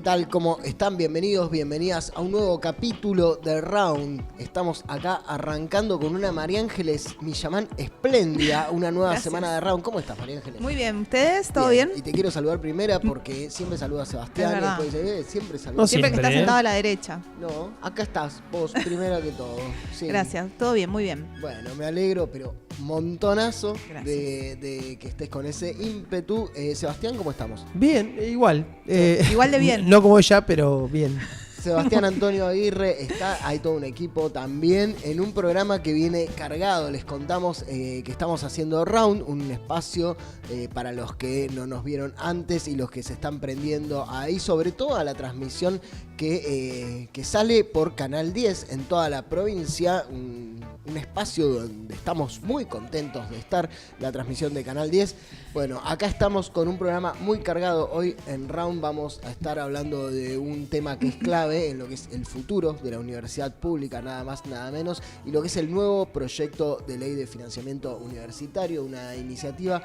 tal? ¿Cómo están? Bienvenidos, bienvenidas a un nuevo capítulo de Round. Estamos acá arrancando con una María Ángeles Millamán espléndida, una nueva semana de Round. ¿Cómo estás, María Ángeles? Muy bien, ¿ustedes? ¿Todo bien? Y te quiero saludar primera porque siempre saluda a Sebastián y después dice, siempre saluda. No, siempre que estás sentado a la derecha. No, acá estás, vos primero que todo. Sí. Gracias, todo bien, muy bien. Bueno, me alegro, pero montonazo de que estés con ese ímpetu. Sebastián, ¿cómo estamos? Bien, igual. Igual de bien. No como ella, pero bien. Sebastián Antonio Aguirre hay todo un equipo también en un programa que viene cargado. Les contamos que estamos haciendo Round, un espacio para los que no nos vieron antes y los que se están prendiendo ahí, sobre todo a la transmisión que sale por Canal 10 en toda la provincia. Un espacio donde estamos muy contentos de estar, la transmisión de Canal 10. Bueno, acá estamos con un programa muy cargado. Hoy en Round vamos a estar hablando de un tema que es clave en lo que es el futuro de la universidad pública, nada más, nada menos, y lo que es el nuevo proyecto de ley de financiamiento universitario, una iniciativa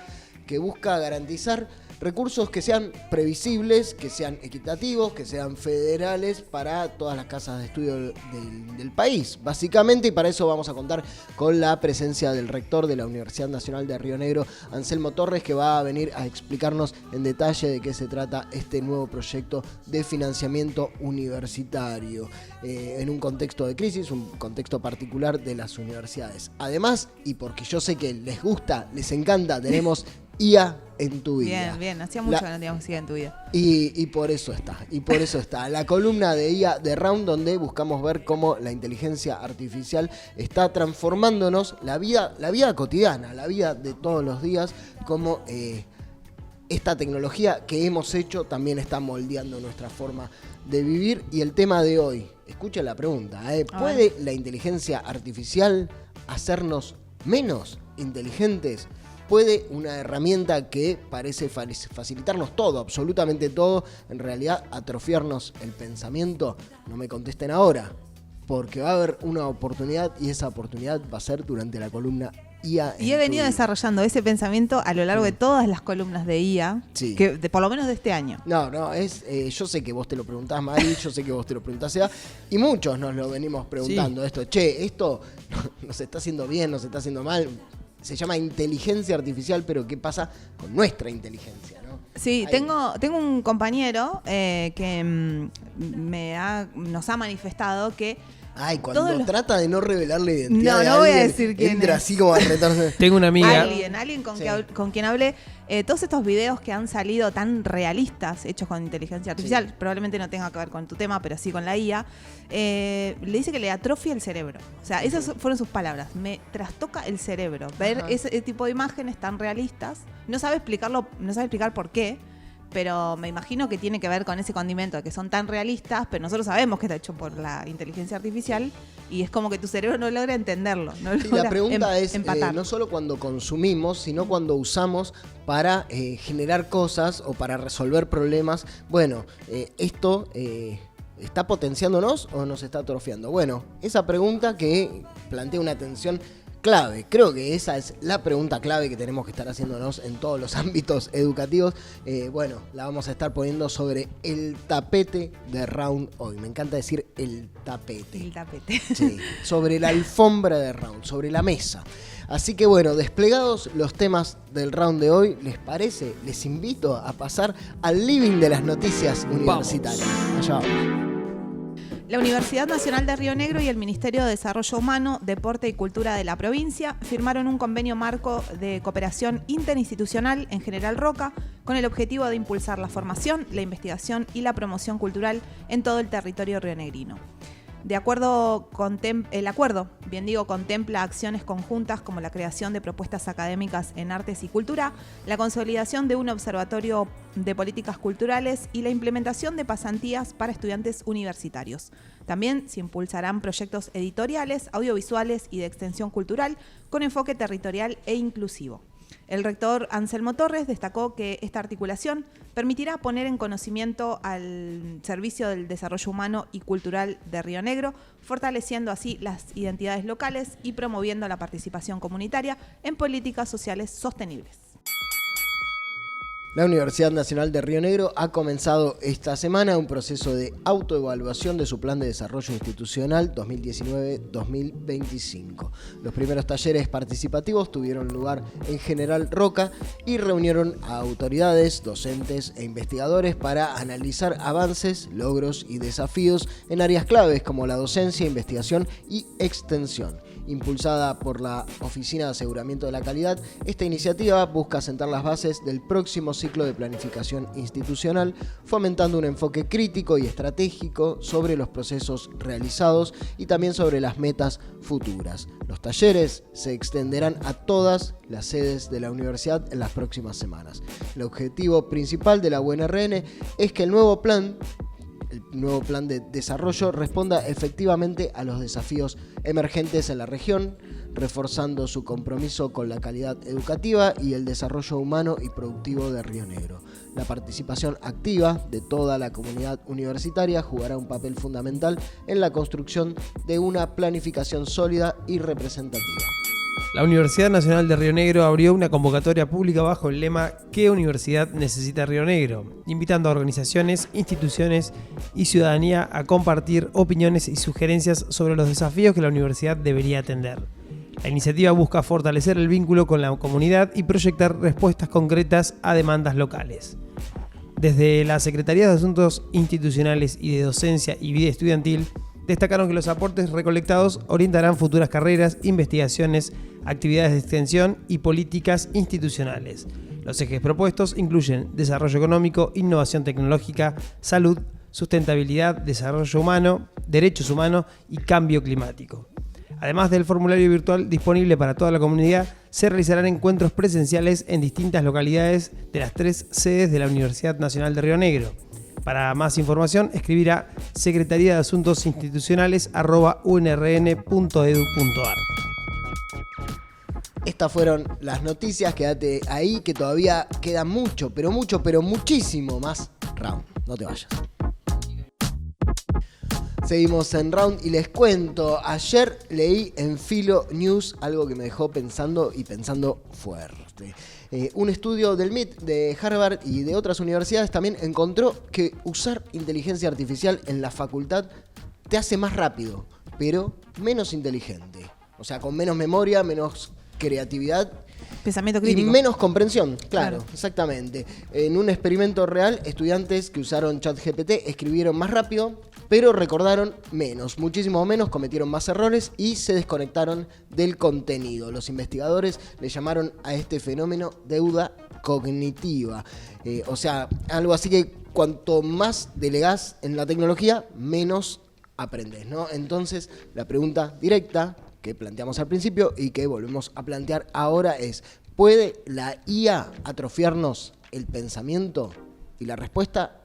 que busca garantizar recursos que sean previsibles, que sean equitativos, que sean federales para todas las casas de estudio del país, básicamente, y para eso vamos a contar con la presencia del rector de la Universidad Nacional de Río Negro, Anselmo Torres, que va a venir a explicarnos en detalle de qué se trata este nuevo proyecto de financiamiento universitario, en un contexto de crisis, un contexto particular de las universidades. Además, y porque yo sé que les gusta, les encanta, tenemos IA en tu vida. Bien, bien. Hacía mucho que no teníamos IA en tu vida. Y por eso está. La columna de IA de Round, donde buscamos ver cómo la inteligencia artificial está transformándonos la vida cotidiana, la vida de todos los días, cómo esta tecnología que hemos hecho también está moldeando nuestra forma de vivir. Y el tema de hoy, escucha la pregunta, ¿puede la inteligencia artificial hacernos menos inteligentes? ¿Puede una herramienta que parece facilitarnos todo, absolutamente todo, en realidad atrofiarnos el pensamiento? No me contesten ahora, porque va a haber una oportunidad y esa oportunidad va a ser durante la columna IA. Y he venido desarrollando ese pensamiento a lo largo de todas las columnas de IA, sí, que por lo menos de este año. Yo sé que vos te lo preguntás, Mari, yo sé que vos te lo preguntás, Seba, y muchos nos lo venimos preguntando. Sí. Esto nos está haciendo bien, nos está haciendo mal. Se llama inteligencia artificial, pero ¿qué pasa con nuestra inteligencia, no? Sí, tengo un compañero que nos ha manifestado que cuando trata de no revelar la identidad no voy a decir quién entra es. Así como a retarse. Tengo una amiga. Alguien con quien hablé. Todos estos videos que han salido tan realistas, hechos con inteligencia artificial, probablemente no tenga que ver con tu tema, pero sí con la IA, le dice que le atrofia el cerebro. O sea, esas fueron sus palabras. Me trastoca el cerebro. Ver ese tipo de imágenes tan realistas. No sabe explicar por qué, pero me imagino que tiene que ver con ese condimento de que son tan realistas, pero nosotros sabemos que está hecho por la inteligencia artificial y es como que tu cerebro no logra entenderlo. La pregunta es, no solo cuando consumimos, sino cuando usamos para generar cosas o para resolver problemas. Bueno, esto ¿está potenciándonos o nos está atrofiando? Bueno, esa pregunta que plantea una tensión clave. Creo que esa es la pregunta clave que tenemos que estar haciéndonos en todos los ámbitos educativos. La vamos a estar poniendo sobre el tapete de Round hoy. Me encanta decir el tapete. El tapete. Sí, sobre la alfombra de Round, sobre la mesa. Así que desplegados los temas del Round de hoy, ¿les parece? Les invito a pasar al living de las noticias universitarias. Allá vamos. La Universidad Nacional de Río Negro y el Ministerio de Desarrollo Humano, Deporte y Cultura de la provincia firmaron un convenio marco de cooperación interinstitucional en General Roca con el objetivo de impulsar la formación, la investigación y la promoción cultural en todo el territorio rionegrino. El acuerdo contempla acciones conjuntas como la creación de propuestas académicas en artes y cultura, la consolidación de un observatorio de políticas culturales y la implementación de pasantías para estudiantes universitarios. También se impulsarán proyectos editoriales, audiovisuales y de extensión cultural con enfoque territorial e inclusivo. El rector Anselmo Torres destacó que esta articulación permitirá poner en conocimiento al Servicio del Desarrollo Humano y Cultural de Río Negro, fortaleciendo así las identidades locales y promoviendo la participación comunitaria en políticas sociales sostenibles. La Universidad Nacional de Río Negro ha comenzado esta semana un proceso de autoevaluación de su plan de desarrollo institucional 2019-2025. Los primeros talleres participativos tuvieron lugar en General Roca y reunieron a autoridades, docentes e investigadores para analizar avances, logros y desafíos en áreas claves como la docencia, investigación y extensión. Impulsada por la Oficina de Aseguramiento de la Calidad, esta iniciativa busca sentar las bases del próximo ciclo de planificación institucional, fomentando un enfoque crítico y estratégico sobre los procesos realizados y también sobre las metas futuras. Los talleres se extenderán a todas las sedes de la universidad en las próximas semanas. El objetivo principal de la UNRN es que el nuevo plan de desarrollo responda efectivamente a los desafíos emergentes en la región, reforzando su compromiso con la calidad educativa y el desarrollo humano y productivo de Río Negro. La participación activa de toda la comunidad universitaria jugará un papel fundamental en la construcción de una planificación sólida y representativa. La Universidad Nacional de Río Negro abrió una convocatoria pública bajo el lema ¿Qué universidad necesita Río Negro?, invitando a organizaciones, instituciones y ciudadanía a compartir opiniones y sugerencias sobre los desafíos que la universidad debería atender. La iniciativa busca fortalecer el vínculo con la comunidad y proyectar respuestas concretas a demandas locales. Desde la Secretaría de Asuntos Institucionales y de Docencia y Vida Estudiantil, destacaron que los aportes recolectados orientarán futuras carreras, investigaciones, actividades de extensión y políticas institucionales. Los ejes propuestos incluyen desarrollo económico, innovación tecnológica, salud, sustentabilidad, desarrollo humano, derechos humanos y cambio climático. Además del formulario virtual disponible para toda la comunidad, se realizarán encuentros presenciales en distintas localidades de las 3 sedes de la Universidad Nacional de Río Negro. Para más información, escribir a secretaría de asuntos institucionales@unrn.edu.ar. Estas fueron las noticias, quédate ahí que todavía queda mucho, pero muchísimo más Round. No te vayas. Seguimos en Round y les cuento, ayer leí en Philo News algo que me dejó pensando fuerte. Un estudio del MIT, de Harvard y de otras universidades también encontró que usar inteligencia artificial en la facultad te hace más rápido, pero menos inteligente. O sea, con menos memoria, menos creatividad. Pensamiento crítico. Y menos comprensión, claro, exactamente. En un experimento real, estudiantes que usaron ChatGPT escribieron más rápido, pero recordaron menos, muchísimo menos, cometieron más errores y se desconectaron del contenido. Los investigadores le llamaron a este fenómeno deuda cognitiva. O sea, algo así que cuanto más delegás en la tecnología, menos aprendes, ¿no? Entonces, la pregunta directa que planteamos al principio y que volvemos a plantear ahora es: ¿puede la IA atrofiarnos el pensamiento? Y la respuesta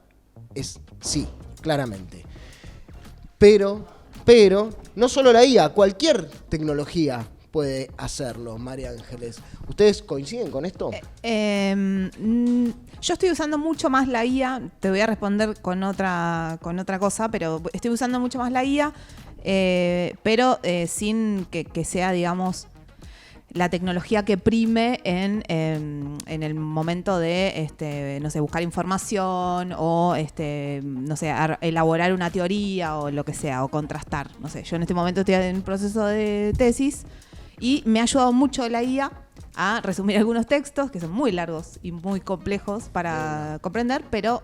es sí, claramente. Pero, no solo la IA, cualquier tecnología puede hacerlo, María Ángeles. ¿Ustedes coinciden con esto? Yo estoy usando mucho más la IA, te voy a responder con otra cosa, pero estoy usando mucho más la IA, pero sin que sea, digamos, la tecnología que prime en el momento de, no sé, buscar información o, no sé, elaborar una teoría o lo que sea, o contrastar. No sé, yo en este momento estoy en un proceso de tesis y me ha ayudado mucho la IA a resumir algunos textos que son muy largos y muy complejos para comprender, pero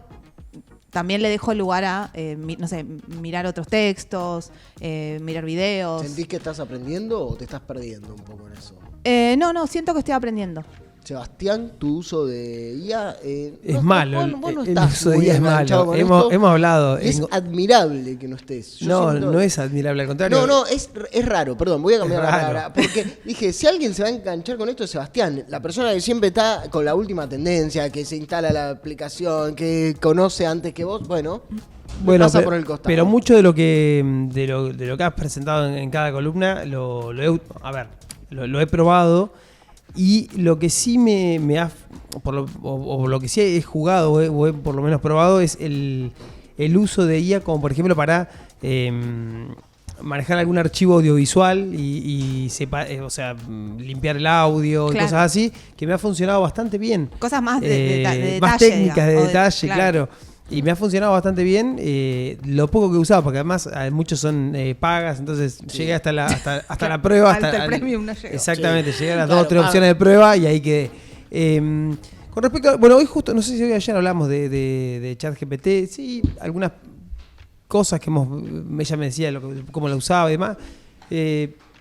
también le dejo lugar a, no sé, mirar otros textos, mirar videos. ¿Sentís que estás aprendiendo o te estás perdiendo un poco en eso? No, siento que estoy aprendiendo. Sebastián, tu uso de IA es malo. Vos no el estás uso de muy IA es enganchado malo. con Hemos hablado. Es admirable que no estés. No es admirable, al contrario. No, es raro, perdón, voy a cambiar la raro. palabra. Porque dije, si alguien se va a enganchar con esto es Sebastián, la persona que siempre está con la última tendencia, que se instala la aplicación, que conoce antes que vos, bueno, pasa por el costado. Pero mucho de lo que has presentado en cada columna lo he probado. Y lo que sí me ha, o lo que sí he jugado o he por lo menos probado es el uso de IA como por ejemplo para manejar algún archivo audiovisual o sea, limpiar el audio y cosas así, que me ha funcionado bastante bien. Cosas más de detalle. Más técnicas, digamos, de detalle, claro. Y me ha funcionado bastante bien lo poco que he usado, porque además muchos son pagas, entonces llegué hasta la prueba. Hasta el premium no llegó. Exactamente, llegué a las 2 o 3 opciones de prueba y ahí quedé. Con respecto a, hoy justo, no sé si hoy ayer hablamos de ChatGPT, sí, algunas cosas que ella me decía cómo la usaba y demás,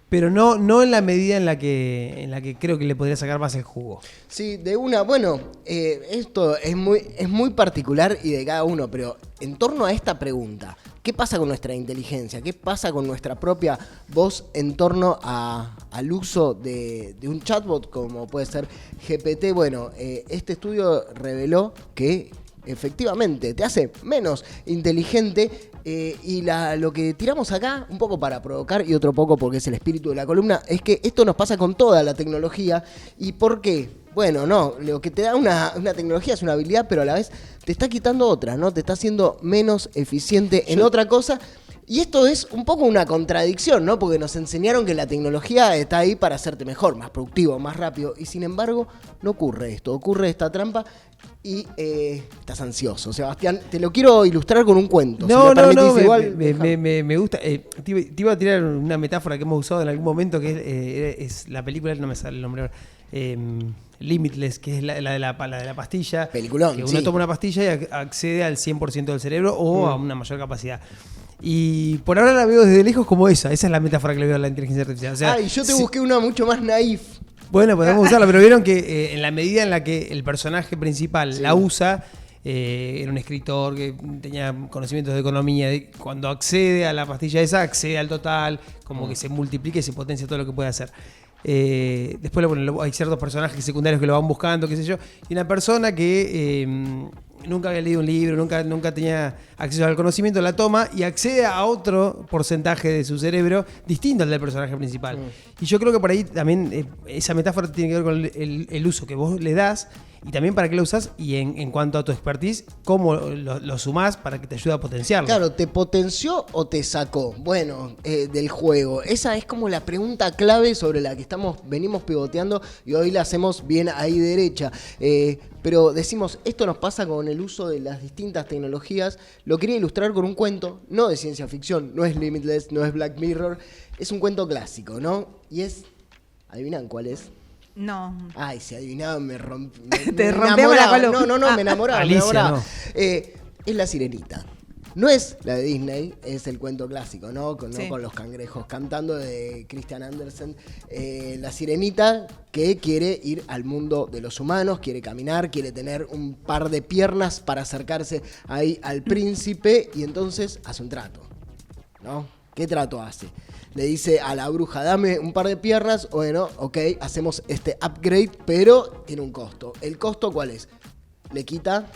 pero no en la medida en la que creo que le podría sacar más el jugo. Sí, de una, bueno, esto es muy particular y de cada uno, pero en torno a esta pregunta, ¿qué pasa con nuestra inteligencia? ¿Qué pasa con nuestra propia voz en torno al uso de un chatbot como puede ser GPT? Bueno, este estudio reveló que efectivamente te hace menos inteligente. Y lo que tiramos acá, un poco para provocar y otro poco porque es el espíritu de la columna, es que esto nos pasa con toda la tecnología. ¿Y por qué? Bueno, no, lo que te da una tecnología es una habilidad, pero a la vez te está quitando otra, ¿no? Te está haciendo menos eficiente en otra cosa. Y esto es un poco una contradicción, ¿no? Porque nos enseñaron que la tecnología está ahí para hacerte mejor, más productivo, más rápido. Y sin embargo, no ocurre esto. Ocurre esta trampa y estás ansioso. Sebastián, te lo quiero ilustrar con un cuento. Me gusta. Te iba a tirar una metáfora que hemos usado en algún momento, que es la película, no me sale el nombre ahora. Limitless, que es la de la pastilla. Peliculón, que uno toma una pastilla y accede al 100% del cerebro o a una mayor capacidad. Y por ahora la veo desde lejos como esa es la metáfora que le veo a la inteligencia artificial. O sea, y yo te busqué una mucho más naif. Bueno, podemos usarla, pero vieron que en la medida en la que el personaje principal la usa, era un escritor que tenía conocimientos de economía, cuando accede a la pastilla esa, accede al total, como que se multiplica y se potencia todo lo que puede hacer. Después hay ciertos personajes secundarios que lo van buscando, qué sé yo, y una persona que nunca había leído un libro, nunca tenía acceso al conocimiento, la toma y accede a otro porcentaje de su cerebro distinto al del personaje principal. Y yo creo que por ahí también esa metáfora tiene que ver con el uso que vos le das y también para qué lo usás y en cuanto a tu expertise, cómo lo sumás para que te ayude a potenciarlo. Claro, ¿te potenció o te sacó? Bueno, del juego. Esa es como la pregunta clave sobre la que venimos pivoteando y hoy la hacemos bien ahí derecha. Pero decimos, esto nos pasa con el uso de las distintas tecnologías. Lo quería ilustrar con un cuento, no de ciencia ficción, no es Limitless, no es Black Mirror. Es un cuento clásico, ¿no? Y es... ¿Adivinan cuál es? No. Ay, si adivinaban me Te rompíamos la columna. No, me enamoraba. Alicia, no. Es La Sirenita. No es la de Disney, es el cuento clásico, ¿no? Con los cangrejos cantando de Christian Andersen. La sirenita que quiere ir al mundo de los humanos, quiere caminar, quiere tener un par de piernas para acercarse ahí al príncipe y entonces hace un trato, ¿no? ¿Qué trato hace? Le dice a la bruja, dame un par de piernas, bueno, ok, hacemos este upgrade, pero tiene un costo. ¿El costo cuál es? Le quita...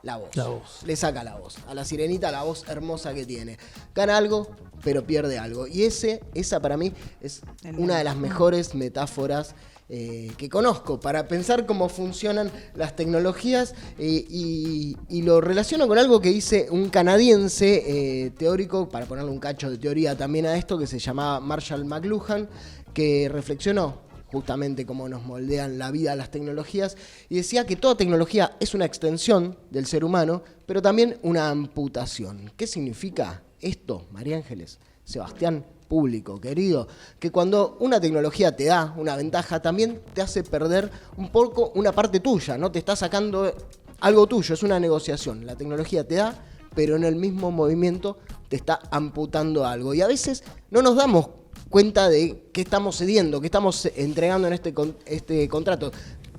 La voz. Le saca la voz. A la sirenita la voz hermosa que tiene. Gana algo, pero pierde algo. Y esa para mí es una de las mejores metáforas que conozco para pensar cómo funcionan las tecnologías y lo relaciono con algo que dice un canadiense teórico, para ponerle un cacho de teoría también a esto, que se llamaba Marshall McLuhan, que reflexionó justamente cómo nos moldean la vida las tecnologías, y decía que toda tecnología es una extensión del ser humano, pero también una amputación. ¿Qué significa esto, María Ángeles? Sebastián, público querido, que cuando una tecnología te da una ventaja, también te hace perder un poco una parte tuya, ¿no? Te está sacando algo tuyo, es una negociación. La tecnología te da, pero en el mismo movimiento te está amputando algo. Y a veces no nos damos cuenta de qué estamos cediendo, qué estamos entregando en este contrato.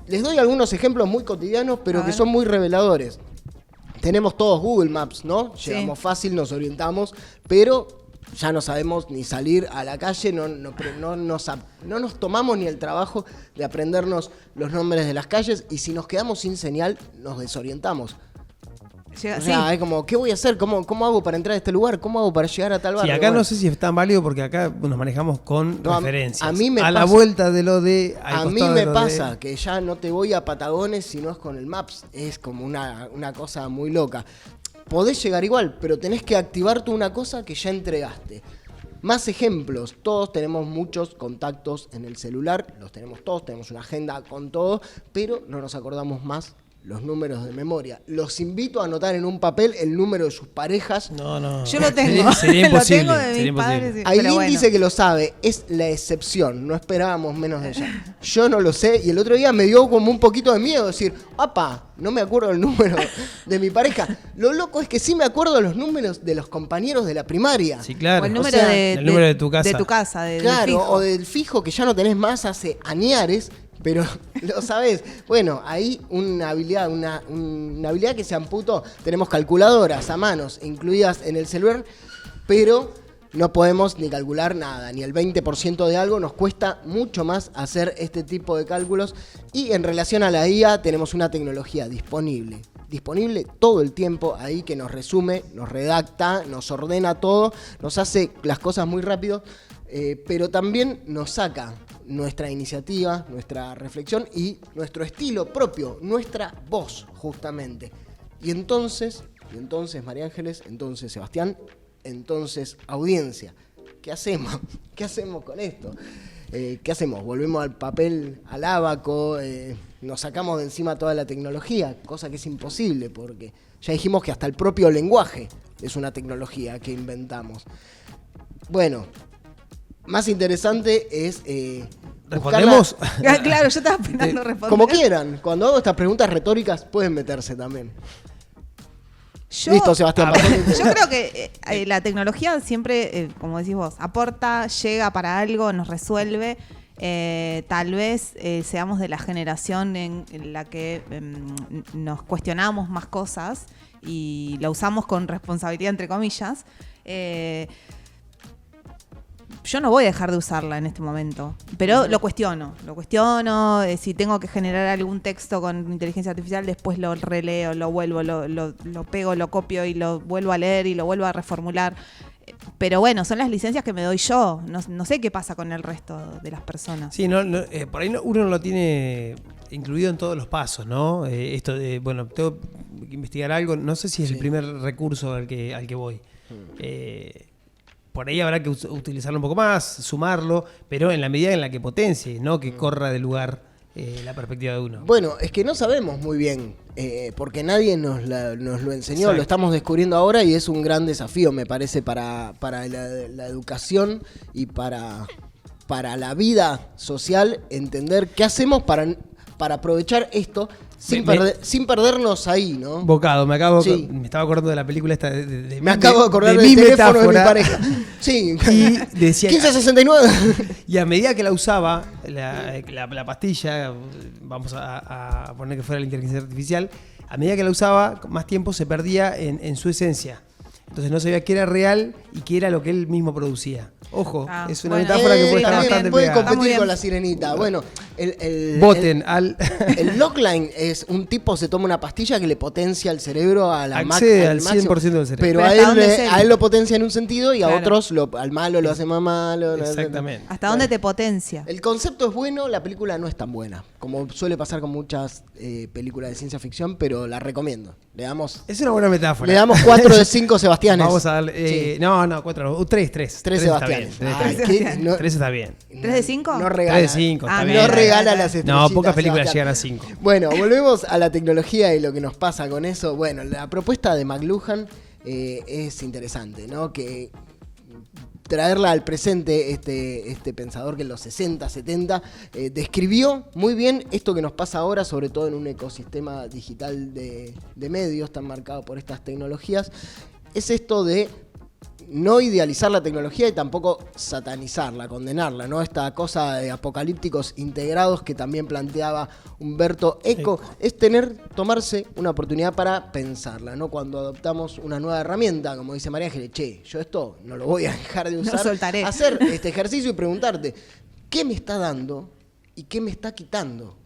Les doy algunos ejemplos muy cotidianos, pero que son muy reveladores. Tenemos todos Google Maps, ¿no? Llegamos fácil, nos orientamos, pero ya no sabemos ni salir a la calle, no nos tomamos ni el trabajo de aprendernos los nombres de las calles y si nos quedamos sin señal, nos desorientamos. O sea, es como, ¿qué voy a hacer? ¿Cómo hago para entrar a este lugar? ¿Cómo hago para llegar a tal barrio? Sí, acá no sé si es tan válido porque acá nos manejamos con referencias. A mí me pasa, la vuelta de lo de... A mí me pasa que ya no te voy a Patagones si no es con el Maps. Es como una cosa muy loca. Podés llegar igual, pero tenés que activar tú una cosa que ya entregaste. Más ejemplos, todos tenemos muchos contactos en el celular, los tenemos todos, tenemos una agenda con todo, pero no nos acordamos más los números de memoria. Los invito a anotar en un papel el número de sus parejas. No. Yo lo tengo. Sería imposible. Lo tengo de sería mis padres. imposible. Aileen pero bueno. dice que lo sabe, es la excepción, no esperábamos menos de ella. Yo no lo sé y el otro día me dio como un poquito de miedo decir, ¡apa! No me acuerdo el número de mi pareja. Lo loco es que sí me acuerdo los números de los compañeros de la primaria. Sí, claro. O el número, el número de tu casa. De tu casa, del Claro, fijo. o del fijo que ya no tenés más hace añares, pero lo sabés. Bueno, ahí una habilidad que se amputó. Tenemos calculadoras a manos incluidas en el celular, pero no podemos ni calcular nada, ni el 20% de algo. Nos cuesta mucho más hacer este tipo de cálculos. Y en relación a la IA tenemos una tecnología disponible todo el tiempo ahí que nos resume, nos redacta, nos ordena todo, nos hace las cosas muy rápido, pero también nos saca nuestra iniciativa, nuestra reflexión y nuestro estilo propio, nuestra voz justamente. Y entonces María Ángeles, entonces Sebastián, entonces audiencia, ¿qué hacemos? ¿Qué hacemos con esto? ¿Qué hacemos? ¿Volvemos al papel, al ábaco? ¿Nos sacamos de encima toda la tecnología? Cosa que es imposible porque ya dijimos que hasta el propio lenguaje es una tecnología que inventamos. Bueno, más interesante es... ¿Respondemos? Claro, yo estaba esperando responder. Como quieran. Cuando hago estas preguntas retóricas pueden meterse también. Listo, Sebastián. Yo creo que la tecnología siempre, como decís vos, aporta, llega para algo, nos resuelve. Tal vez seamos de la generación en la que nos cuestionamos más cosas y la usamos con responsabilidad, entre comillas. Yo no voy a dejar de usarla en este momento, pero lo cuestiono. Si tengo que generar algún texto con inteligencia artificial, después lo releo, lo vuelvo, lo pego, lo copio y lo vuelvo a leer y lo vuelvo a reformular. Pero bueno, son las licencias que me doy yo. No sé qué pasa con el resto de las personas. Sí, por ahí uno no lo tiene incluido en todos los pasos, ¿no? Esto de, bueno, tengo que investigar algo, no sé si es el primer recurso al que voy. Por ahí habrá que utilizarlo un poco más, sumarlo, pero en la medida en la que potencie, no que corra de lugar la perspectiva de uno. Bueno, es que no sabemos muy bien, porque nadie nos lo enseñó. Exacto. Lo estamos descubriendo ahora y es un gran desafío, me parece, para la educación y para la vida social, entender qué hacemos para aprovechar esto sin perdernos ahí, ¿no? Bocado, me estaba acordando de la película esta Me acabo de acordar de del mi teléfono de mi metáfora. pareja. Sí. Y decía 1569. Y a medida que la usaba, la pastilla, vamos a poner que fuera la inteligencia artificial, a medida que la usaba, más tiempo se perdía en su esencia. Entonces no sabía qué era real y qué era lo que él mismo producía. Ojo, es una metáfora que puede estar bastante puede pegada. competir con la sirenita. Bueno, Voten el Logline es un tipo se toma una pastilla que le potencia el cerebro a la accede al máximo, 100% del cerebro. pero a él lo potencia en un sentido y a otros al malo lo hace más malo. Exactamente. ¿Hasta dónde te potencia? El concepto es bueno, la película no es tan buena, como suele pasar con muchas películas de ciencia ficción, pero la recomiendo. Es una buena metáfora. Le damos 4 de 5 Sebastianes. Vamos a darle. Sí. No, 4, 3. 3 Está Sebastianes. bien. 3 está bien. 3 de 5? No regala. 3 de 5, está Ah, bien. No regala las estrellitas. No, pocas películas Sebastián. llegan a 5. Bueno, volvemos a la tecnología y lo que nos pasa con eso. Bueno, la propuesta de McLuhan es interesante, ¿no? Que traerla al presente, este pensador que en los 60, 70 describió muy bien esto que nos pasa ahora, sobre todo en un ecosistema digital de medios tan marcado por estas tecnologías. Es esto de no idealizar la tecnología y tampoco satanizarla, condenarla, ¿no? Esta cosa de apocalípticos integrados que también planteaba Humberto Eco, es tomarse una oportunidad para pensarla, ¿no? Cuando adoptamos una nueva herramienta, como dice María Ángeles, yo esto no lo voy a dejar de usar. No soltaré. Hacer este ejercicio y preguntarte, ¿qué me está dando y qué me está quitando?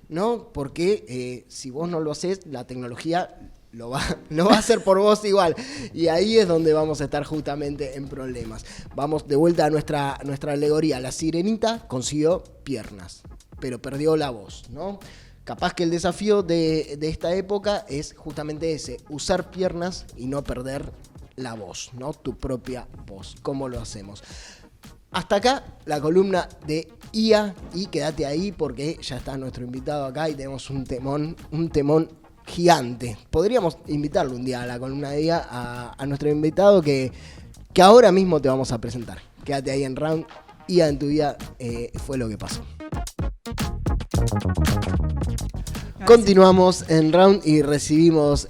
¿No? Porque si vos no lo haces, la tecnología lo va a hacer por vos igual. Y ahí es donde vamos a estar justamente en problemas. Vamos de vuelta a nuestra alegoría. La sirenita consiguió piernas, pero perdió la voz, ¿no? Capaz que el desafío de esta época es justamente ese, usar piernas y no perder la voz, ¿no? Tu propia voz. ¿Cómo lo hacemos? Hasta acá la columna de IA y quédate ahí porque ya está nuestro invitado acá y tenemos un temón gigante. Podríamos invitarlo un día a la columna de IA a nuestro invitado que ahora mismo te vamos a presentar. Quédate ahí en Round. IA en tu vida fue lo que pasó. Continuamos en Round y recibimos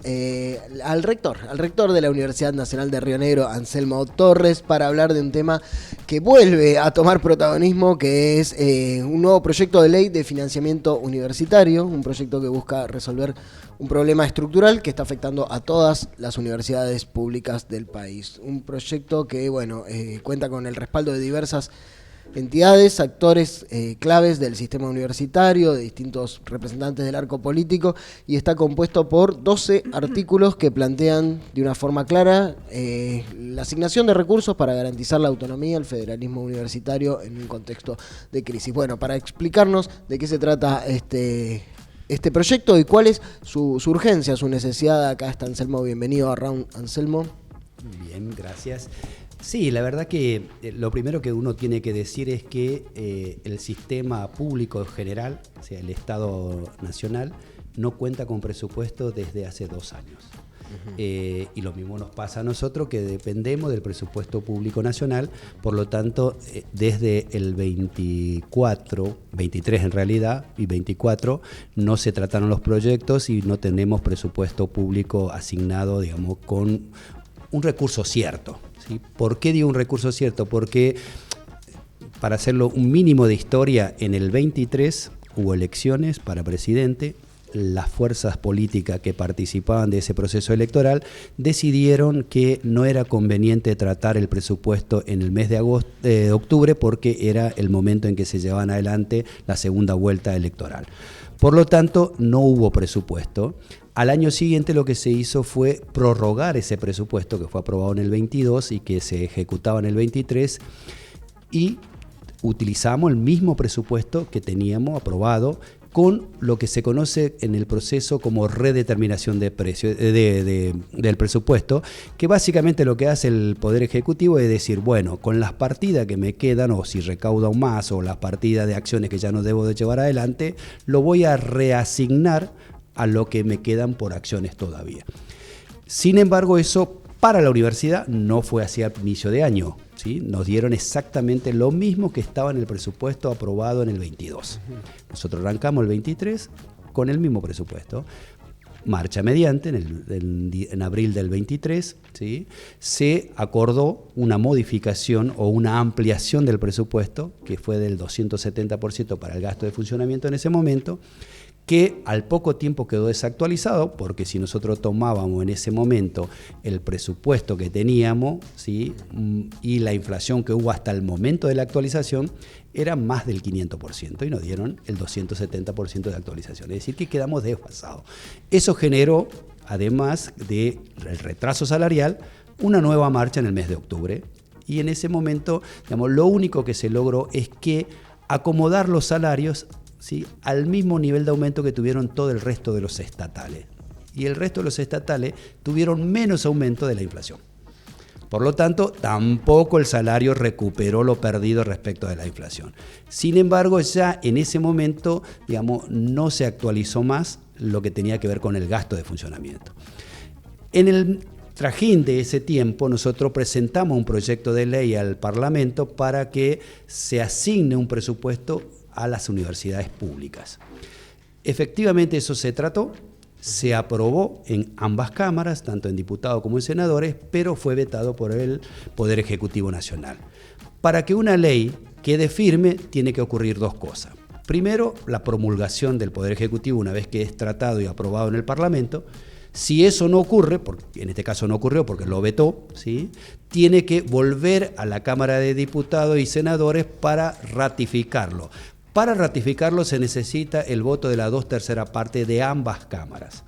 al rector de la Universidad Nacional de Río Negro, Anselmo Torres, para hablar de un tema que vuelve a tomar protagonismo, que es un nuevo proyecto de ley de financiamiento universitario, un proyecto que busca resolver un problema estructural que está afectando a todas las universidades públicas del país. Un proyecto que, bueno, cuenta con el respaldo de diversas entidades, actores claves del sistema universitario, de distintos representantes del arco político, y está compuesto por 12 artículos que plantean de una forma clara la asignación de recursos para garantizar la autonomía, el federalismo universitario en un contexto de crisis. Bueno, para explicarnos de qué se trata este proyecto y cuál es su urgencia, su necesidad, acá está Anselmo. Bienvenido a Round, Anselmo. Bien, gracias. Sí, la verdad que lo primero que uno tiene que decir es que el sistema público en general, o sea, el Estado Nacional, no cuenta con presupuesto desde hace 2 años. Y lo mismo nos pasa a nosotros, que dependemos del presupuesto público nacional. Por lo tanto, desde el 24, 23 en realidad, y 24, no se trataron los proyectos y no tenemos presupuesto público asignado, digamos, con un recurso cierto. ¿Sí? ¿Por qué digo un recurso cierto? Porque, para hacerlo un mínimo de historia, en el 23 hubo elecciones para presidente. Las fuerzas políticas que participaban de ese proceso electoral decidieron que no era conveniente tratar el presupuesto en el mes de octubre porque era el momento en que se llevaban adelante la segunda vuelta electoral. Por lo tanto, no hubo presupuesto. Al año siguiente lo que se hizo fue prorrogar ese presupuesto que fue aprobado en el 22 y que se ejecutaba en el 23, y utilizamos el mismo presupuesto que teníamos aprobado con lo que se conoce en el proceso como redeterminación de precio, del presupuesto, que básicamente lo que hace el Poder Ejecutivo es decir, bueno, con las partidas que me quedan, o si recaudo aún más, o las partidas de acciones que ya no debo de llevar adelante, lo voy a reasignar a lo que me quedan por acciones todavía. Sin embargo, eso para la universidad no fue así al inicio de año, ¿sí? Nos dieron exactamente lo mismo que estaba en el presupuesto aprobado en el 22. Nosotros arrancamos el 23 con el mismo presupuesto. Marcha mediante, en abril del 23, ¿sí? Se acordó una modificación o una ampliación del presupuesto, que fue del 270% para el gasto de funcionamiento en ese momento, que al poco tiempo quedó desactualizado, porque si nosotros tomábamos en ese momento el presupuesto que teníamos, ¿sí? Y la inflación que hubo hasta el momento de la actualización, era más del 500%, y nos dieron el 270% de actualización, es decir, que quedamos desfasados. Eso generó, además del retraso salarial, una nueva marcha en el mes de octubre, y en ese momento, digamos, lo único que se logró es que acomodar los salarios, ¿sí? Al mismo nivel de aumento que tuvieron todo el resto de los estatales. Y el resto de los estatales tuvieron menos aumento de la inflación. Por lo tanto, tampoco el salario recuperó lo perdido respecto de la inflación. Sin embargo, ya en ese momento, digamos, no se actualizó más lo que tenía que ver con el gasto de funcionamiento. En el trajín de ese tiempo, nosotros presentamos un proyecto de ley al Parlamento para que se asigne un presupuesto a las universidades públicas. Efectivamente, eso se trató, se aprobó en ambas cámaras, tanto en diputados como en senadores, pero fue vetado por el Poder Ejecutivo Nacional. Para que una ley quede firme, tiene que ocurrir 2 cosas. Primero, la promulgación del Poder Ejecutivo una vez que es tratado y aprobado en el Parlamento. Si eso no ocurre, porque en este caso no ocurrió porque lo vetó, ¿sí? Tiene que volver a la Cámara de Diputados y Senadores para ratificarlo. Para ratificarlo se necesita el voto de la 2/3 parte de ambas cámaras.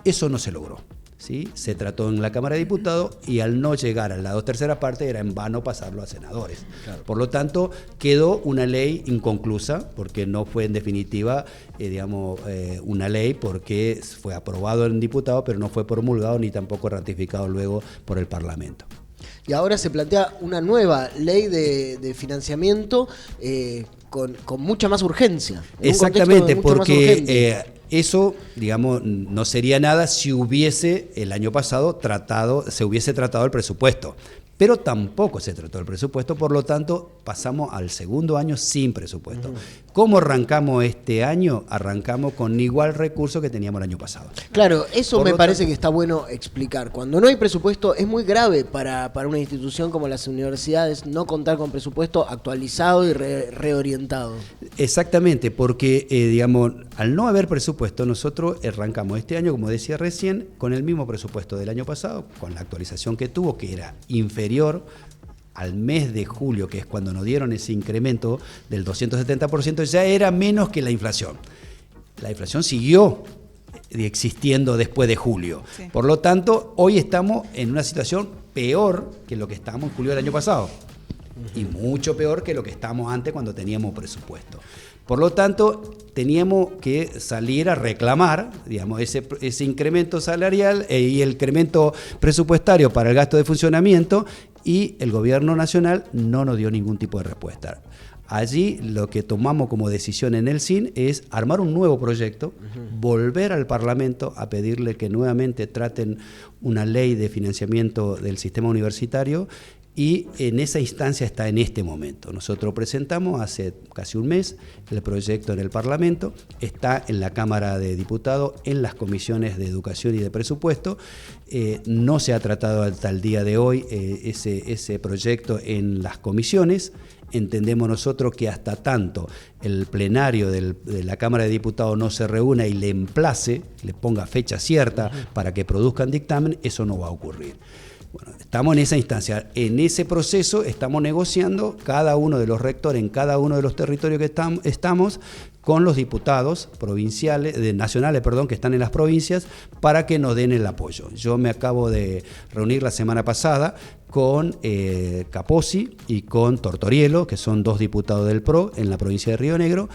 Eso no se logró. ¿sí? Se trató en la Cámara de Diputados y al no llegar a la 2/3 parte era en vano pasarlo a senadores. Claro. Por lo tanto, quedó una ley inconclusa porque no fue en definitiva una ley porque fue aprobado en diputado pero no fue promulgado ni tampoco ratificado luego por el Parlamento. Y ahora se plantea una nueva ley de financiamiento con mucha más urgencia. Exactamente, porque eso, digamos, no sería nada si hubiese el año pasado se hubiese tratado el presupuesto. Pero tampoco se trató el presupuesto, por lo tanto pasamos al segundo año sin presupuesto. ¿Cómo arrancamos este año? Arrancamos con igual recurso que teníamos el año pasado. Claro, eso me parece que está bueno explicar. Cuando no hay presupuesto es muy grave para una institución como las universidades no contar con presupuesto actualizado y reorientado. Exactamente, porque al no haber presupuesto nosotros arrancamos este año, como decía recién, con el mismo presupuesto del año pasado, con la actualización que tuvo, que era inferior al mes de julio, que es cuando nos dieron ese incremento del 270%, ya era menos que la inflación. La inflación siguió existiendo después de julio. Sí. Por lo tanto, hoy estamos en una situación peor que lo que estábamos en julio del año pasado. Y mucho peor que lo que estábamos antes cuando teníamos presupuesto. Por lo tanto, teníamos que salir a reclamar, ese incremento salarial y el incremento presupuestario para el gasto de funcionamiento, y el gobierno nacional no nos dio ningún tipo de respuesta. Allí lo que tomamos como decisión en el SIN es armar un nuevo proyecto, volver al Parlamento a pedirle que nuevamente traten una ley de financiamiento del sistema universitario. Y en esa instancia está en este momento. Nosotros presentamos hace casi un mes el proyecto en el Parlamento, está en la Cámara de Diputados, en las comisiones de Educación y de Presupuesto. No se ha tratado hasta el día de hoy ese proyecto en las comisiones. Entendemos nosotros que hasta tanto el plenario de la Cámara de Diputados no se reúna y le emplace, le ponga fecha cierta para que produzcan dictamen, eso no va a ocurrir. Bueno, estamos en esa instancia, en ese proceso estamos negociando cada uno de los rectores en cada uno de los territorios que estamos con los diputados nacionales que están en las provincias para que nos den el apoyo. Yo me acabo de reunir la semana pasada con Capozzi y con Tortorielo, que son dos diputados del PRO en la provincia de Río Negro.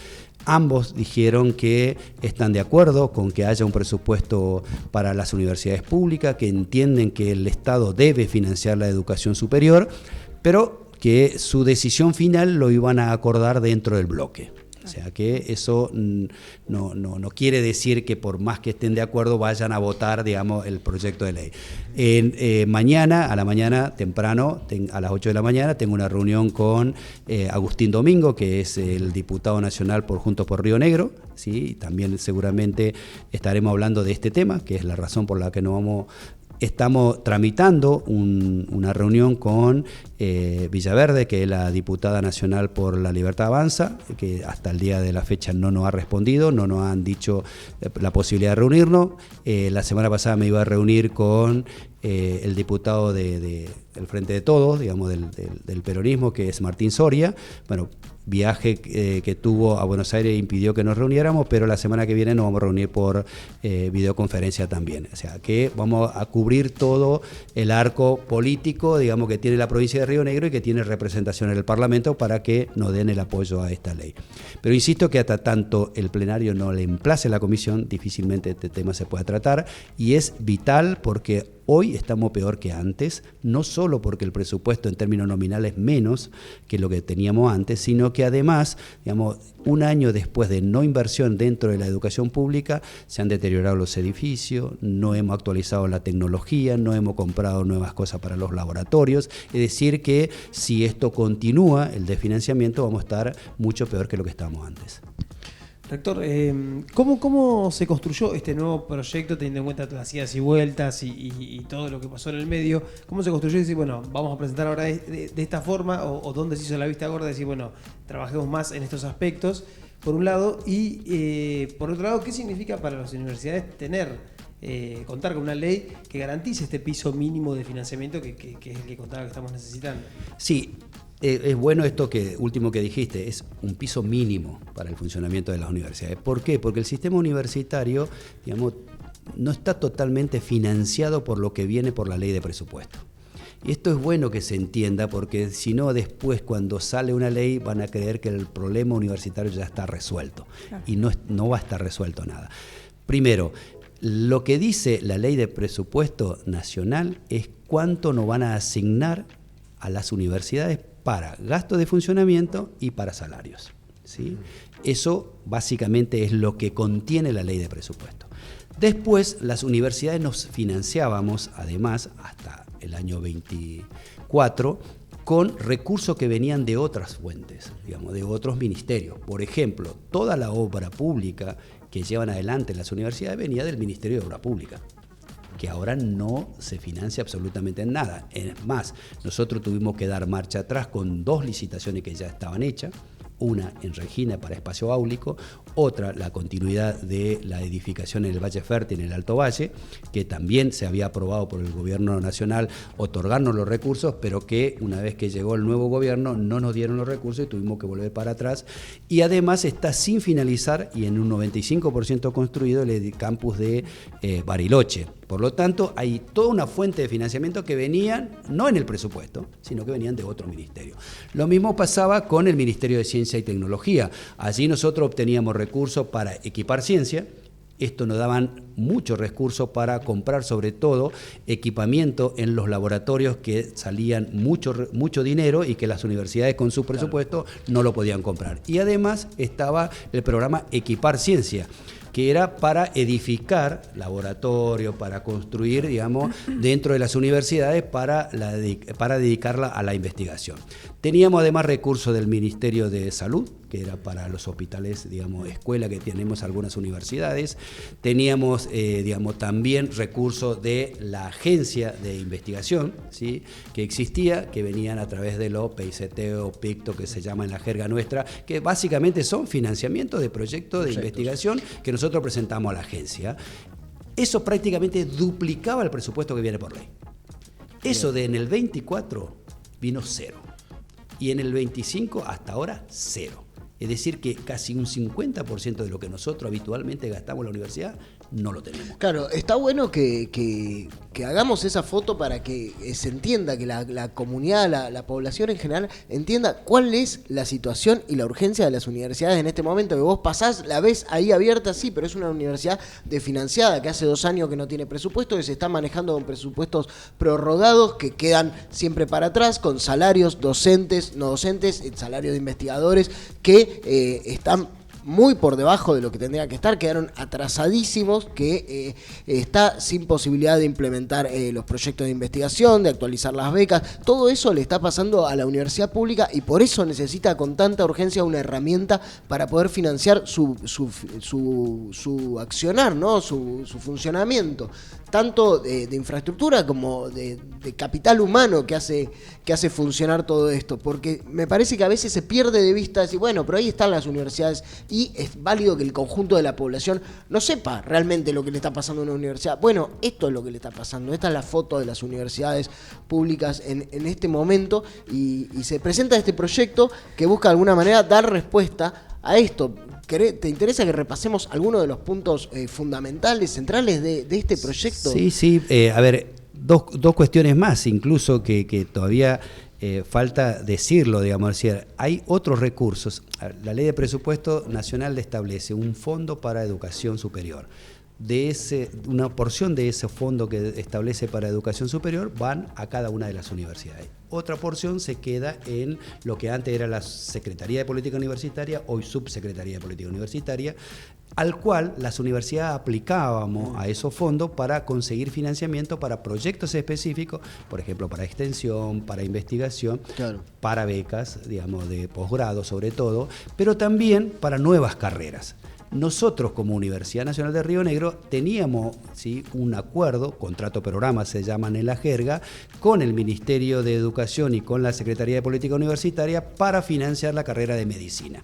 Ambos dijeron que están de acuerdo con que haya un presupuesto para las universidades públicas, que entienden que el Estado debe financiar la educación superior, pero que su decisión final lo iban a acordar dentro del bloque. O sea que eso no quiere decir que por más que estén de acuerdo vayan a votar, el proyecto de ley. Mañana, a la mañana temprano, a las 8 de la mañana, tengo una reunión con Agustín Domingo, que es el diputado nacional por Juntos por Río Negro, ¿sí? Y también seguramente estaremos hablando de este tema, que es la razón por la que estamos tramitando una reunión con Villaverde, que es la diputada nacional por la Libertad Avanza, que hasta el día de la fecha no nos ha respondido, no nos han dicho la posibilidad de reunirnos. La semana pasada me iba a reunir con el diputado del Frente de Todos, del peronismo, que es Martín Soria. Bueno, viaje que tuvo a Buenos Aires impidió que nos reuniéramos, pero la semana que viene nos vamos a reunir por videoconferencia también. O sea que vamos a cubrir todo el arco político, que tiene la provincia de Río Negro y que tiene representación en el Parlamento para que nos den el apoyo a esta ley. Pero insisto que hasta tanto el plenario no le emplace la comisión, difícilmente este tema se pueda tratar, y es vital porque hoy estamos peor que antes, no solo porque el presupuesto en términos nominales es menos que lo que teníamos antes, sino que además, un año después de no inversión dentro de la educación pública, se han deteriorado los edificios, no hemos actualizado la tecnología, no hemos comprado nuevas cosas para los laboratorios. Es decir que si esto continúa, el desfinanciamiento, vamos a estar mucho peor que lo que estábamos antes. Rector, ¿cómo se construyó este nuevo proyecto, teniendo en cuenta las idas y vueltas y todo lo que pasó en el medio? ¿Cómo se construyó y decir, bueno, vamos a presentar ahora de esta forma, o dónde se hizo la vista gorda, decir, bueno, trabajemos más en estos aspectos, por un lado, y por otro lado, ¿qué significa para las universidades contar con una ley que garantice este piso mínimo de financiamiento que es el que contaba que estamos necesitando? Sí. Es bueno esto último que dijiste, es un piso mínimo para el funcionamiento de las universidades. ¿Por qué? Porque el sistema universitario, no está totalmente financiado por lo que viene por la ley de presupuesto. Y esto es bueno que se entienda, porque si no, después cuando sale una ley van a creer que el problema universitario ya está resuelto. Claro. Y no va a estar resuelto nada. Primero, lo que dice la ley de presupuesto nacional es cuánto nos van a asignar a las universidades para gastos de funcionamiento y para salarios, ¿sí? Eso básicamente es lo que contiene la ley de presupuesto. Después, las universidades nos financiábamos, además, hasta el año 24, con recursos que venían de otras fuentes, digamos, de otros ministerios. Por ejemplo, toda la obra pública que llevan adelante las universidades venía del Ministerio de Obra Pública, que ahora no se financia absolutamente en nada. Es más, nosotros tuvimos que dar marcha atrás con 2 licitaciones que ya estaban hechas, una en Regina para espacio áulico, otra la continuidad de la edificación en el Valle Fértil, en el Alto Valle, que también se había aprobado por el gobierno nacional otorgarnos los recursos, pero que una vez que llegó el nuevo gobierno no nos dieron los recursos y tuvimos que volver para atrás. Y además está sin finalizar y en un 95% construido el campus de Bariloche. Por lo tanto, hay toda una fuente de financiamiento que venían, no en el presupuesto, sino que venían de otro ministerio. Lo mismo pasaba con el Ministerio de Ciencia y Tecnología. Allí nosotros obteníamos recursos para equipar ciencia. Esto nos daban muchos recursos para comprar, sobre todo, equipamiento en los laboratorios que salían mucho dinero y que las universidades con su presupuesto no lo podían comprar. Y además estaba el programa Equipar Ciencia, que era para edificar laboratorios, para construir, digamos, dentro de las universidades para dedicarla a la investigación. Teníamos además recursos del Ministerio de Salud, que era para los hospitales, digamos, escuela que tenemos algunas universidades. Teníamos, digamos, también recursos de la agencia de investigación, ¿sí?, que existía, que venían a través de los PICT o PICTO, que se llama en la jerga nuestra, que básicamente son financiamientos de proyectos de investigación que nosotros presentamos a la agencia. Eso prácticamente duplicaba el presupuesto que viene por ley. Eso en el 24 vino 0. Y en el 25 hasta ahora 0. Es decir, que casi un 50% de lo que nosotros habitualmente gastamos en la universidad no lo tenemos. Claro, está bueno que hagamos esa foto para que se entienda, que la comunidad, la población en general entienda cuál es la situación y la urgencia de las universidades en este momento. Que vos pasás, la ves ahí abierta, sí, pero es una universidad desfinanciada, que hace 2 años que no tiene presupuesto, que se está manejando con presupuestos prorrogados, que quedan siempre para atrás, con salarios docentes, no docentes, salarios de investigadores, que están muy por debajo de lo que tendría que estar, quedaron atrasadísimos, que está sin posibilidad de implementar los proyectos de investigación, de actualizar las becas. Todo eso le está pasando a la universidad pública y por eso necesita con tanta urgencia una herramienta para poder financiar su accionar, ¿no? Su funcionamiento, tanto de infraestructura como de capital humano que hace funcionar todo esto, porque me parece que a veces se pierde de vista decir, bueno, pero ahí están las universidades y es válido que el conjunto de la población no sepa realmente lo que le está pasando a una universidad. Bueno, esto es lo que le está pasando, esta es la foto de las universidades públicas en este momento y se presenta este proyecto que busca de alguna manera dar respuesta a esto. ¿Te interesa que repasemos algunos de los puntos fundamentales, centrales de este proyecto? Sí. A ver, dos cuestiones más, incluso que todavía falta decirlo, digamos. Es decir, hay otros recursos. La Ley de Presupuesto Nacional establece un fondo para educación superior. Una porción de ese fondo que establece para educación superior van a cada una de las universidades. Otra porción se queda en lo que antes era la Secretaría de Política Universitaria, hoy Subsecretaría de Política Universitaria, al cual las universidades aplicábamos a esos fondos para conseguir financiamiento para proyectos específicos, por ejemplo, para extensión, para investigación, claro, para becas, digamos, de posgrado sobre todo, pero también para nuevas carreras. Nosotros como Universidad Nacional de Río Negro teníamos, ¿sí?, un acuerdo, contrato programa se llaman en la jerga, con el Ministerio de Educación y con la Secretaría de Política Universitaria para financiar la carrera de medicina.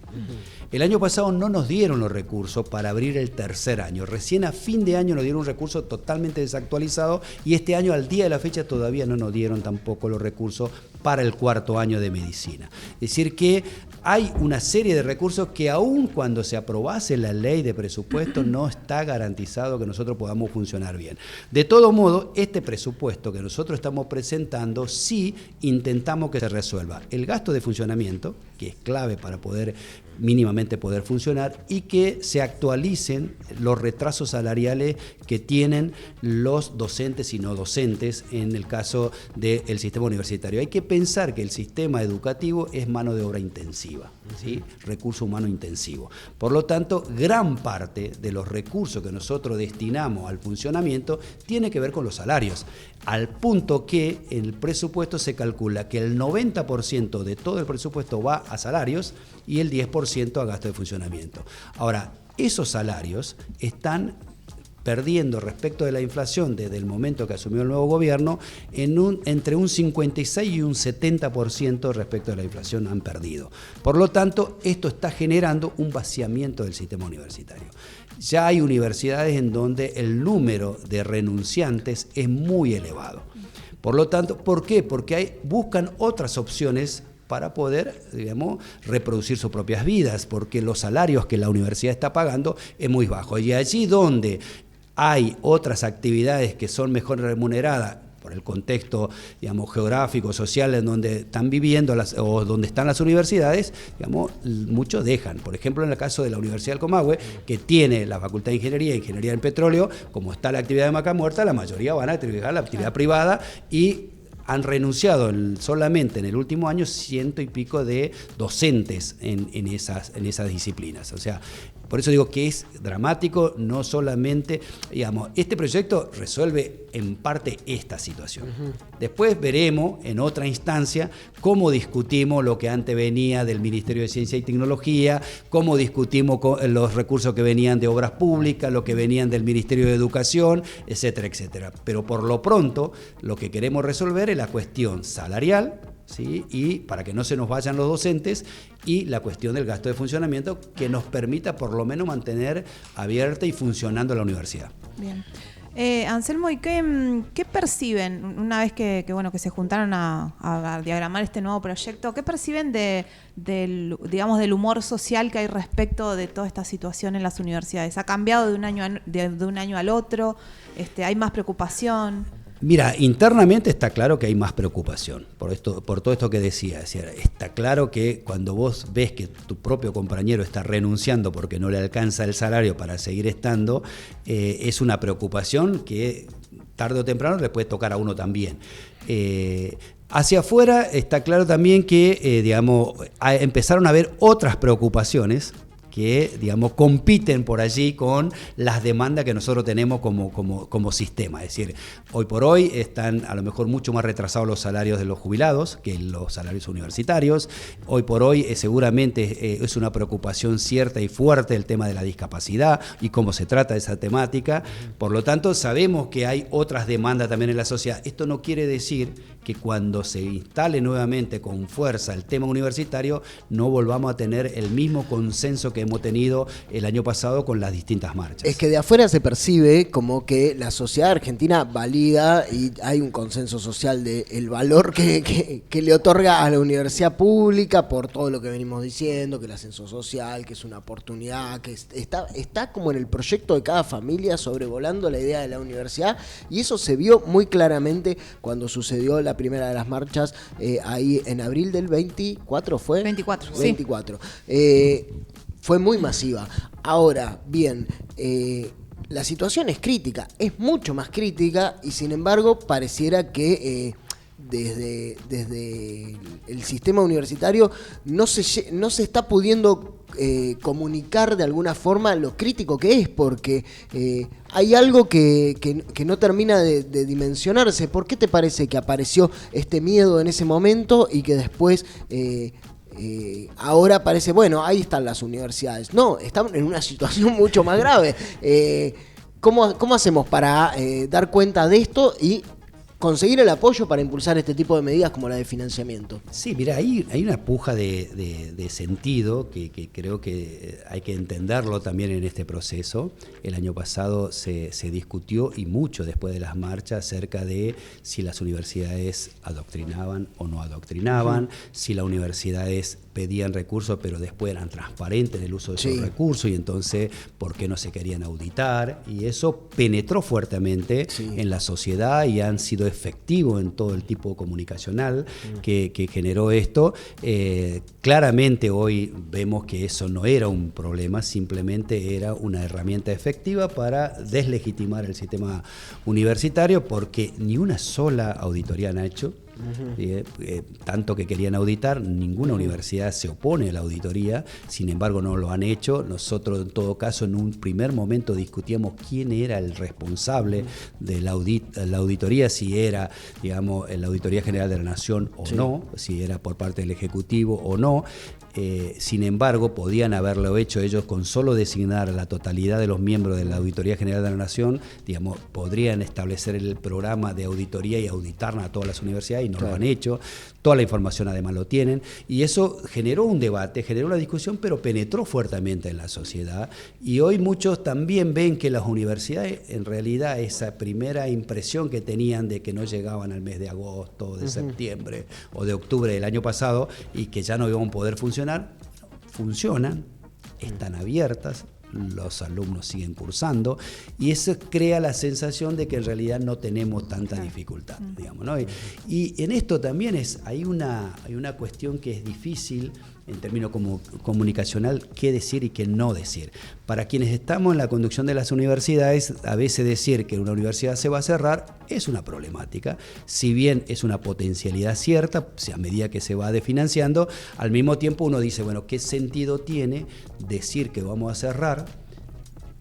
El año pasado no nos dieron los recursos para abrir el tercer año. Recién a fin de año nos dieron un recurso totalmente desactualizado y este año al día de la fecha todavía no nos dieron tampoco los recursos para el cuarto año de medicina. Es decir que hay una serie de recursos que aún cuando se aprobase la ley de presupuesto no está garantizado que nosotros podamos funcionar bien. De todo modo, este presupuesto que nosotros estamos presentando, sí intentamos que se resuelva el gasto de funcionamiento, que es clave para poder mínimamente poder funcionar, y que se actualicen los retrasos salariales que tienen los docentes y no docentes en el caso del sistema universitario. Hay que pensar que el sistema educativo es mano de obra intensiva, ¿sí? Recurso humano intensivo. Por lo tanto, gran parte de los recursos que nosotros destinamos al funcionamiento tiene que ver con los salarios, al punto que en el presupuesto se calcula que el 90% de todo el presupuesto va a salarios y el 10% a gasto de funcionamiento. Ahora, esos salarios están perdiendo respecto de la inflación desde el momento que asumió el nuevo gobierno entre un 56 y un 70% respecto de la inflación han perdido. Por lo tanto, esto está generando un vaciamiento del sistema universitario. Ya hay universidades en donde el número de renunciantes es muy elevado. Por lo tanto, ¿por qué? Porque buscan otras opciones para poder, digamos, reproducir sus propias vidas, porque los salarios que la universidad está pagando es muy bajo. Y allí donde hay otras actividades que son mejor remuneradas, por el contexto, digamos, geográfico, social, en donde están viviendo o donde están las universidades, digamos, muchos dejan. Por ejemplo, en el caso de la Universidad del Comahue, que tiene la Facultad de Ingeniería del Petróleo, como está la actividad de Vaca Muerta, la mayoría van a trabajar la actividad privada y han renunciado solamente en el último año 100 y pico de docentes en esas disciplinas. O sea, por eso digo que es dramático, no solamente, digamos, este proyecto resuelve en parte esta situación. Después veremos en otra instancia cómo discutimos lo que antes venía del Ministerio de Ciencia y Tecnología, cómo discutimos los recursos que venían de Obras Públicas, lo que venían del Ministerio de Educación, etcétera, etcétera. Pero por lo pronto, lo que queremos resolver es la cuestión salarial, ¿sí? Y para que no se nos vayan los docentes, y la cuestión del gasto de funcionamiento que nos permita por lo menos mantener abierta y funcionando la universidad. Bien. Anselmo, ¿y qué perciben una vez que se juntaron a diagramar este nuevo proyecto? ¿Qué perciben del humor social que hay respecto de toda esta situación en las universidades? ¿Ha cambiado de un año al otro? ¿Hay más preocupación? Mira, internamente está claro que hay más preocupación por todo esto que decía. Es decir, está claro que cuando vos ves que tu propio compañero está renunciando porque no le alcanza el salario para seguir estando, es una preocupación que tarde o temprano le puede tocar a uno también. Hacia afuera está claro también que empezaron a haber otras preocupaciones que, digamos, compiten por allí con las demandas que nosotros tenemos como sistema. Es decir, hoy por hoy están a lo mejor mucho más retrasados los salarios de los jubilados que los salarios universitarios. Hoy por hoy seguramente es una preocupación cierta y fuerte el tema de la discapacidad y cómo se trata esa temática. Por lo tanto, sabemos que hay otras demandas también en la sociedad. Esto no quiere decir que cuando se instale nuevamente con fuerza el tema universitario no volvamos a tener el mismo consenso que hemos tenido el año pasado con las distintas marchas. Es que de afuera se percibe como que la sociedad argentina valida y hay un consenso social del valor que le otorga a la universidad pública por todo lo que venimos diciendo, que el ascenso social, que es una oportunidad, que está como en el proyecto de cada familia sobrevolando la idea de la universidad, y eso se vio muy claramente cuando sucedió la primera de las marchas ahí en abril del 24, ¿fue? 24, 24. Fue muy masiva. Ahora, bien, la situación es crítica, es mucho más crítica, y sin embargo pareciera que desde el sistema universitario no se está pudiendo comunicar de alguna forma lo crítico que es, porque hay algo que no termina de dimensionarse. ¿Por qué te parece que apareció este miedo en ese momento y que después ahora parece, bueno, ahí están las universidades? No, están en una situación mucho más grave. ¿Cómo hacemos para dar cuenta de esto y conseguir el apoyo para impulsar este tipo de medidas como la de financiamiento? Sí, mira, hay una puja de sentido que creo que hay que entenderlo también en este proceso. El año pasado se discutió, y mucho después de las marchas, acerca de si las universidades adoctrinaban o no adoctrinaban, si las universidades pedían recursos, pero después eran transparentes en el uso de esos recursos, y entonces, ¿por qué no se querían auditar? Y eso penetró fuertemente en la sociedad y han sido efectivos en todo el tipo comunicacional que generó esto. Claramente hoy vemos que eso no era un problema, simplemente era una herramienta efectiva para deslegitimar el sistema universitario, porque ni una sola auditoría han hecho. Tanto que querían auditar, ninguna universidad se opone a la auditoría, sin embargo no lo han hecho. Nosotros en todo caso en un primer momento discutíamos quién era el responsable de la auditoría, si era, digamos, la Auditoría General de la Nación o no, si era por parte del Ejecutivo o no. Sin embargo, podían haberlo hecho ellos con solo designar a la totalidad de los miembros de la Auditoría General de la Nación, digamos, podrían establecer el programa de auditoría y auditar a todas las universidades, y no lo han hecho. Toda la información además lo tienen, y eso generó un debate, generó una discusión, pero penetró fuertemente en la sociedad, y hoy muchos también ven que las universidades, en realidad, esa primera impresión que tenían de que no llegaban al mes de agosto, de septiembre o de octubre del año pasado, y que ya no iban a poder funcionan, están abiertas, los alumnos siguen cursando, y eso crea la sensación de que en realidad no tenemos tanta dificultad, digamos, ¿no? Y en esto también hay una cuestión que es difícil en términos como comunicacional, qué decir y qué no decir. Para quienes estamos en la conducción de las universidades, a veces decir que una universidad se va a cerrar es una problemática, si bien es una potencialidad cierta, a medida que se va desfinanciando, al mismo tiempo uno dice, bueno, ¿qué sentido tiene decir que vamos a cerrar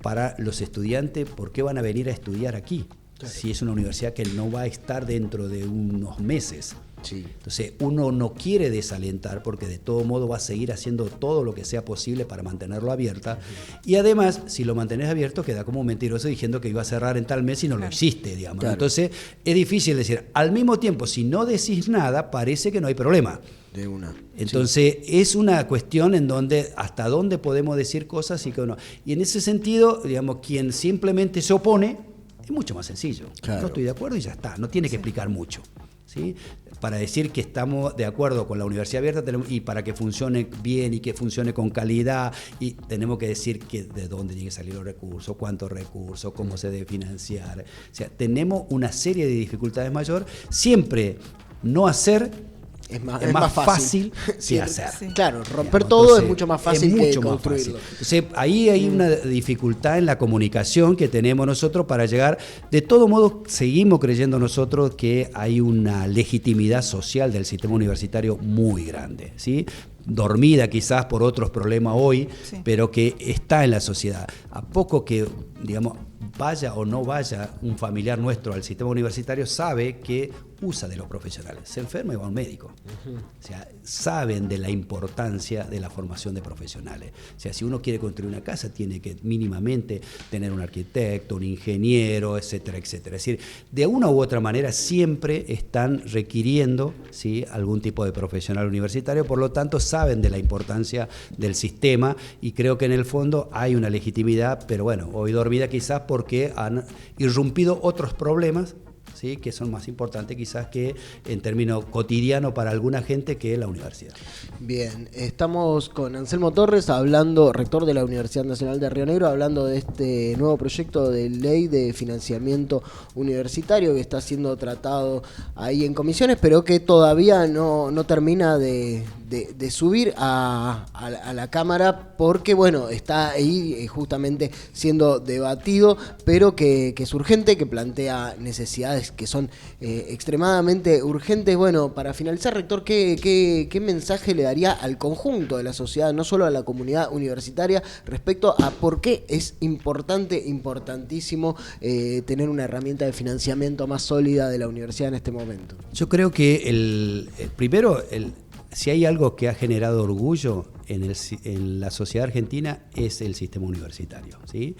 para los estudiantes? ¿Por qué van a venir a estudiar aquí? Si es una universidad que no va a estar dentro de unos meses. Entonces uno no quiere desalentar, porque de todo modo va a seguir haciendo todo lo que sea posible para mantenerlo abierta, y además si lo mantenés abierto queda como un mentiroso diciendo que iba a cerrar en tal mes y no lo hiciste, digamos. Entonces es difícil decir. Al mismo tiempo, si no decís nada, parece que no hay problema. Entonces es una cuestión en donde hasta dónde podemos decir cosas y que no. Y en ese sentido, digamos, quien simplemente se opone es mucho más sencillo. No estoy de acuerdo y ya está, no tiene que explicar mucho, ¿sí? Para decir que estamos de acuerdo con la universidad abierta, y para que funcione bien y que funcione con calidad, y tenemos que decir que de dónde tienen que salir los recursos, cuántos recursos, cómo se debe financiar. O sea, tenemos una serie de dificultades mayor. Siempre no hacer es más fácil que hacer. Claro, romper todo entonces, es mucho más fácil que construirlo. Entonces, ahí hay una dificultad en la comunicación que tenemos nosotros para llegar. De todo modo, seguimos creyendo nosotros que hay una legitimidad social del sistema universitario muy grande, ¿sí? Dormida quizás por otros problemas hoy, pero que está en la sociedad. A poco que, digamos, vaya o no vaya un familiar nuestro al sistema universitario, sabe que usa de los profesionales. Se enferma y va a un médico. O sea, saben de la importancia de la formación de profesionales. O sea, si uno quiere construir una casa, tiene que mínimamente tener un arquitecto, un ingeniero, etcétera, etcétera. Es decir, de una u otra manera siempre están requiriendo, ¿sí?, algún tipo de profesional universitario, por lo tanto saben de la importancia del sistema, y creo que en el fondo hay una legitimidad, pero bueno, hoy dormida quizás porque han irrumpido otros problemas, ¿sí?, que son más importantes quizás que en términos cotidianos para alguna gente que la universidad. Bien, estamos con Anselmo Torres, hablando, rector de la Universidad Nacional de Río Negro, hablando de este nuevo proyecto de ley de financiamiento universitario que está siendo tratado ahí en comisiones, pero que todavía no termina de subir a la Cámara, porque bueno, está ahí justamente siendo debatido, pero que es urgente, que plantea necesidades que son extremadamente urgentes. Bueno, para finalizar, rector, ¿qué mensaje le daría al conjunto de la sociedad, no solo a la comunidad universitaria, respecto a por qué es importantísimo tener una herramienta de financiamiento más sólida de la universidad en este momento? Yo creo que primero, si hay algo que ha generado orgullo en la sociedad argentina es el sistema universitario, ¿sí?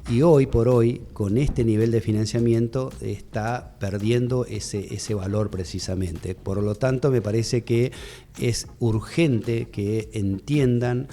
Y hoy por hoy, con este nivel de financiamiento, está perdiendo ese valor precisamente. Por lo tanto, me parece que es urgente que entiendan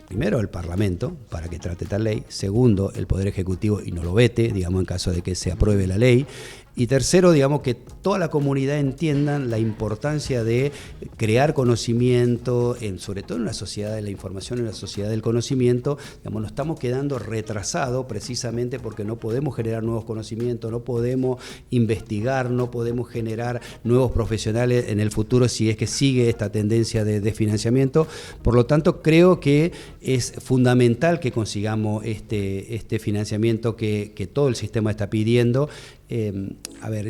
primero el Parlamento, para que trate tal ley; segundo, el Poder Ejecutivo, y no lo vete, digamos, en caso de que se apruebe la ley; y tercero, digamos, que toda la comunidad entiendan la importancia de crear conocimiento, sobre todo en la sociedad de la información, en la sociedad del conocimiento. Digamos, nos estamos quedando retrasados precisamente porque no podemos generar nuevos conocimientos, no podemos investigar, no podemos generar nuevos profesionales en el futuro si es que sigue esta tendencia de financiamiento. Por lo tanto, creo que es fundamental que consigamos este financiamiento que todo el sistema está pidiendo.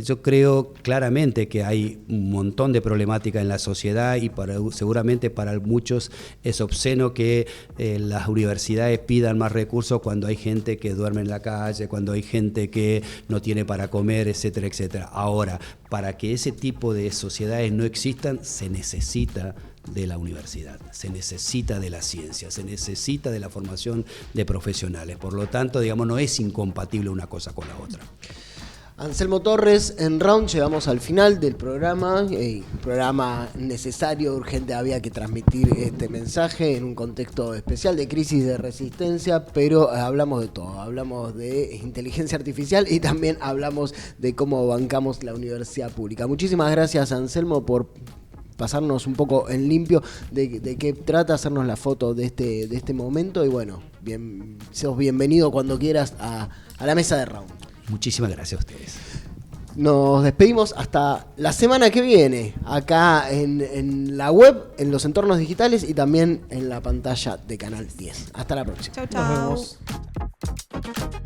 Yo creo claramente que hay un montón de problemática en la sociedad y seguramente para muchos es obsceno que las universidades pidan más recursos cuando hay gente que duerme en la calle, cuando hay gente que no tiene para comer, etcétera, etcétera. Ahora, para que ese tipo de sociedades no existan, se necesita de la universidad, se necesita de la ciencia, se necesita de la formación de profesionales. Por lo tanto, digamos, no es incompatible una cosa con la otra. Anselmo Torres, en Round llegamos al final del programa, programa necesario, urgente, había que transmitir este mensaje en un contexto especial de crisis de resistencia, pero hablamos de todo, hablamos de inteligencia artificial y también hablamos de cómo bancamos la universidad pública. Muchísimas gracias, Anselmo, por pasarnos un poco en limpio de qué trata, hacernos la foto de este momento y bueno, sos bienvenido cuando quieras a la mesa de Round. Muchísimas gracias a ustedes. Nos despedimos hasta la semana que viene, acá en la web, en los entornos digitales y también en la pantalla de Canal 10. Hasta la próxima. Chau, chau. Nos vemos.